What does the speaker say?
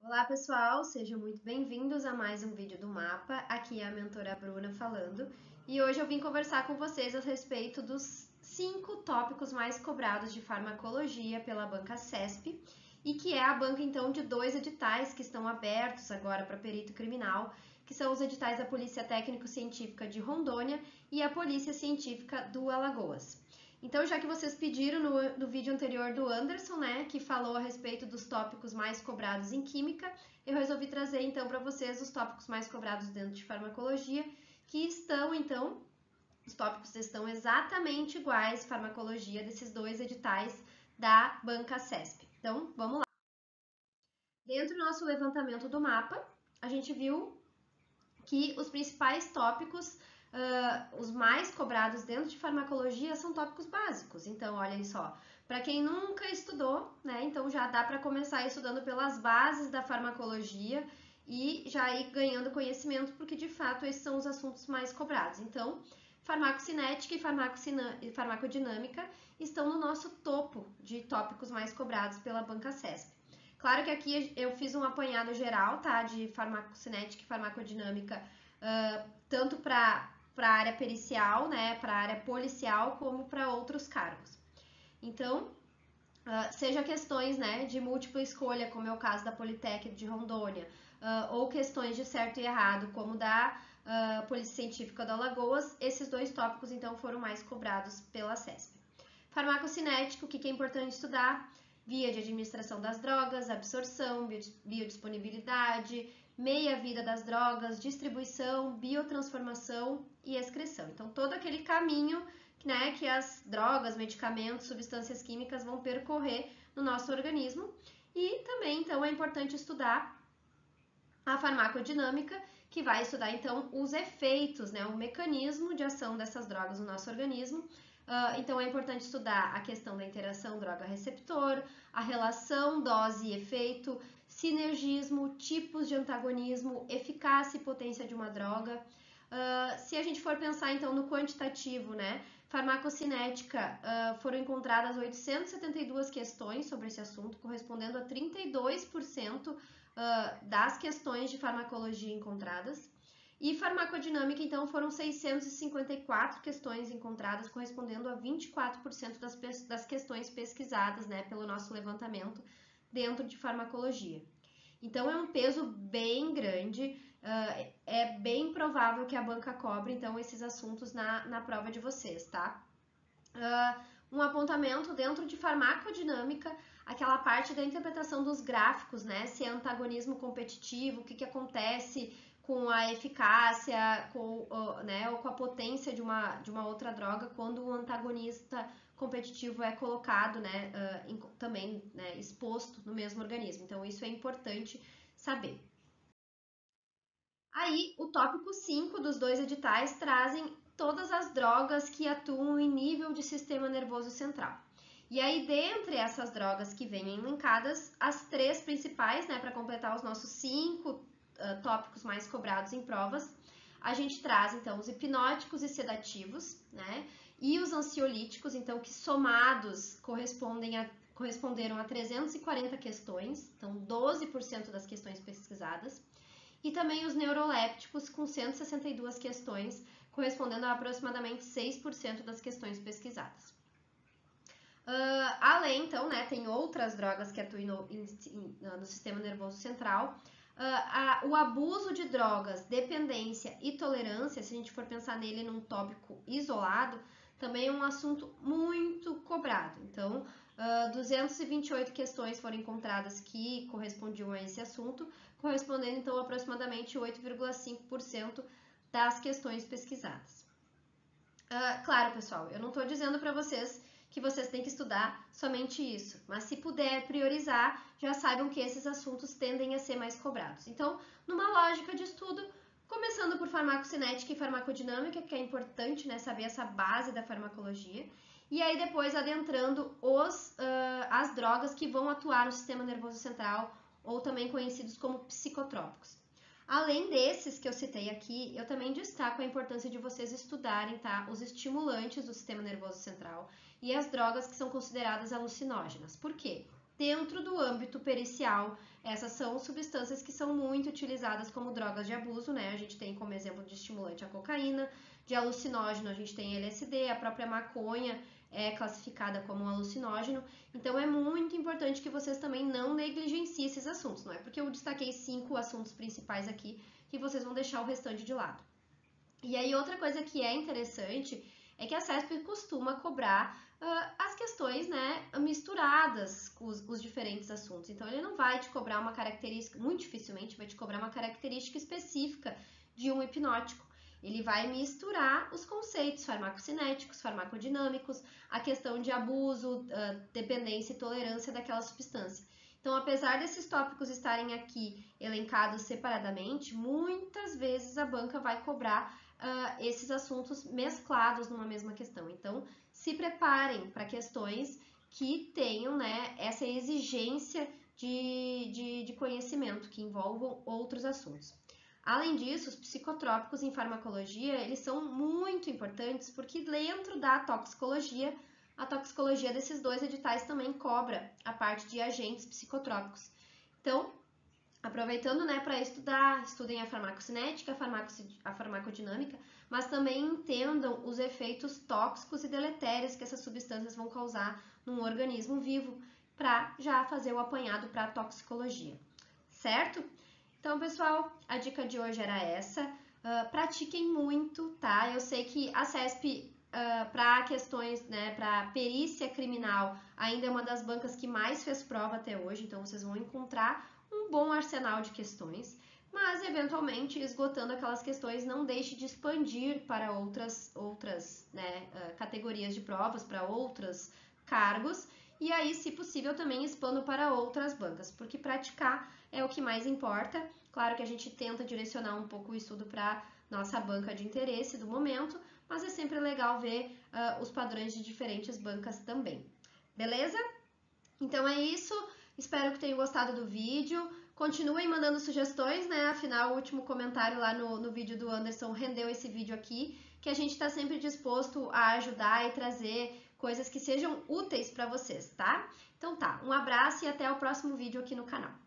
Olá pessoal, sejam muito bem-vindos a mais um vídeo do Mapa. Aqui é a mentora Bruna falando e hoje eu vim conversar com vocês a respeito dos 5 tópicos mais cobrados de farmacologia pela banca CESP e que é a banca então de 2 editais que estão abertos agora para perito criminal, que são os editais da Polícia Técnico-Científica de Rondônia e a Polícia Científica do Alagoas. Então, já que vocês pediram no vídeo anterior do Anderson, né, que falou a respeito dos tópicos mais cobrados em química, eu resolvi trazer então para vocês os tópicos mais cobrados dentro de farmacologia, que estão então, os tópicos estão exatamente iguais farmacologia desses 2 editais da banca CESP. Então, vamos lá. Dentro do nosso levantamento do mapa, a gente viu que os principais tópicos, os mais cobrados dentro de farmacologia são tópicos básicos. Então, olhem só, para quem nunca estudou, né, então já dá para começar estudando pelas bases da farmacologia e já ir ganhando conhecimento, porque de fato esses são os assuntos mais cobrados. Então, farmacocinética e farmacodinâmica estão no nosso topo de tópicos mais cobrados pela banca CESP. Claro que aqui eu fiz um apanhado geral, tá, de farmacocinética e farmacodinâmica, tanto para a área pericial, né, para a área policial, como para outros cargos. Então, seja questões, né, de múltipla escolha, como é o caso da Politécnica de Rondônia, ou questões de certo e errado, como da Polícia Científica do Alagoas, esses 2 tópicos, então, foram mais cobrados pela CESP. Farmacocinético, o que é importante estudar? Via de administração das drogas, absorção, biodisponibilidade, meia-vida das drogas, distribuição, biotransformação e excreção. Então, todo aquele caminho, né, que as drogas, medicamentos, substâncias químicas vão percorrer no nosso organismo. E também, então, é importante estudar a farmacodinâmica, que vai estudar, então, os efeitos, né, o mecanismo de ação dessas drogas no nosso organismo. Então, é importante estudar a questão da interação droga-receptor, a relação dose e efeito, sinergismo, tipos de antagonismo, eficácia e potência de uma droga. Se a gente for pensar, então, no quantitativo, né, farmacocinética, foram encontradas 872 questões sobre esse assunto, correspondendo a 32% das questões de farmacologia encontradas. E farmacodinâmica, então, foram 654 questões encontradas, correspondendo a 24% das questões pesquisadas, né, pelo nosso levantamento dentro de farmacologia. Então, é um peso bem grande, é bem provável que a banca cobre, então, esses assuntos na prova de vocês, tá? Um apontamento dentro de farmacodinâmica, aquela parte da interpretação dos gráficos, né? Se é antagonismo competitivo, o que acontece com a eficácia, né, ou com a potência de uma outra droga quando o antagonista competitivo é colocado, né, também, né, exposto no mesmo organismo. Então, isso é importante saber. Aí, o tópico 5 dos 2 editais trazem todas as drogas que atuam em nível de sistema nervoso central. E aí, dentre essas drogas que vêm elencadas, as 3 principais, né, para completar os nossos 5 tópicos mais cobrados em provas, a gente traz, então, os hipnóticos e sedativos, né, e os ansiolíticos, então, que somados corresponderam a 340 questões, então 12% das questões pesquisadas, e também os neurolépticos, com 162 questões, correspondendo a aproximadamente 6% das questões pesquisadas. Além, então, né, tem outras drogas que atuam no sistema nervoso central. O abuso de drogas, dependência e tolerância, se a gente for pensar nele num tópico isolado, também é um assunto muito cobrado. Então, 228 questões foram encontradas que correspondiam a esse assunto, correspondendo então a aproximadamente 8,5% das questões pesquisadas. Claro, pessoal, eu não estou dizendo para vocês que vocês têm que estudar somente isso, mas se puder priorizar, já saibam que esses assuntos tendem a ser mais cobrados. Então, numa lógica de estudo, começando por farmacocinética e farmacodinâmica, que é importante, né, saber essa base da farmacologia, e aí depois adentrando as drogas que vão atuar no sistema nervoso central, ou também conhecidos como psicotrópicos. Além desses que eu citei aqui, eu também destaco a importância de vocês estudarem, tá, os estimulantes do sistema nervoso central e as drogas que são consideradas alucinógenas. Por quê? dentro do âmbito pericial. Essas são substâncias que são muito utilizadas como drogas de abuso, né? A gente tem como exemplo de estimulante a cocaína, de alucinógeno a gente tem LSD, a própria maconha é classificada como um alucinógeno. Então é muito importante que vocês também não negligenciem esses assuntos, não é porque eu destaquei 5 assuntos principais aqui que vocês vão deixar o restante de lado. E aí outra coisa que é interessante é que a CESP costuma cobrar as questões, né, misturadas com os diferentes assuntos. Então ele não vai te cobrar uma característica, muito dificilmente vai te cobrar uma característica específica de um hipnótico. Ele vai misturar os conceitos farmacocinéticos, farmacodinâmicos, a questão de abuso, dependência e tolerância daquela substância. Então, apesar desses tópicos estarem aqui elencados separadamente, muitas vezes a banca vai cobrar esses assuntos mesclados numa mesma questão. Então, se preparem para questões que tenham, né, essa exigência de conhecimento, que envolvam outros assuntos. Além disso, os psicotrópicos em farmacologia, eles são muito importantes porque dentro da toxicologia, a toxicologia desses 2 editais também cobra a parte de agentes psicotrópicos. Então, aproveitando, né, para estudar, estudem a farmacocinética, a farmacodinâmica, mas também entendam os efeitos tóxicos e deletérios que essas substâncias vão causar num organismo vivo, para já fazer o apanhado para a toxicologia, certo? Então, pessoal, a dica de hoje era essa. Pratiquem muito, tá? Eu sei que a CESP, para questões, né, para perícia criminal, ainda é uma das bancas que mais fez prova até hoje, então vocês vão encontrar um bom arsenal de questões, mas eventualmente, esgotando aquelas questões, não deixe de expandir para outras né, categorias de provas, para outros cargos, e aí, se possível, também expando para outras bancas, porque praticar é o que mais importa. Claro que a gente tenta direcionar um pouco o estudo para nossa banca de interesse do momento, mas é sempre legal ver os padrões de diferentes bancas também. Beleza? Então é isso, espero que tenham gostado do vídeo. Continuem mandando sugestões, né? Afinal, o último comentário lá no vídeo do Anderson rendeu esse vídeo aqui, que a gente está sempre disposto a ajudar e trazer coisas que sejam úteis para vocês, tá? Então tá, um abraço e até o próximo vídeo aqui no canal.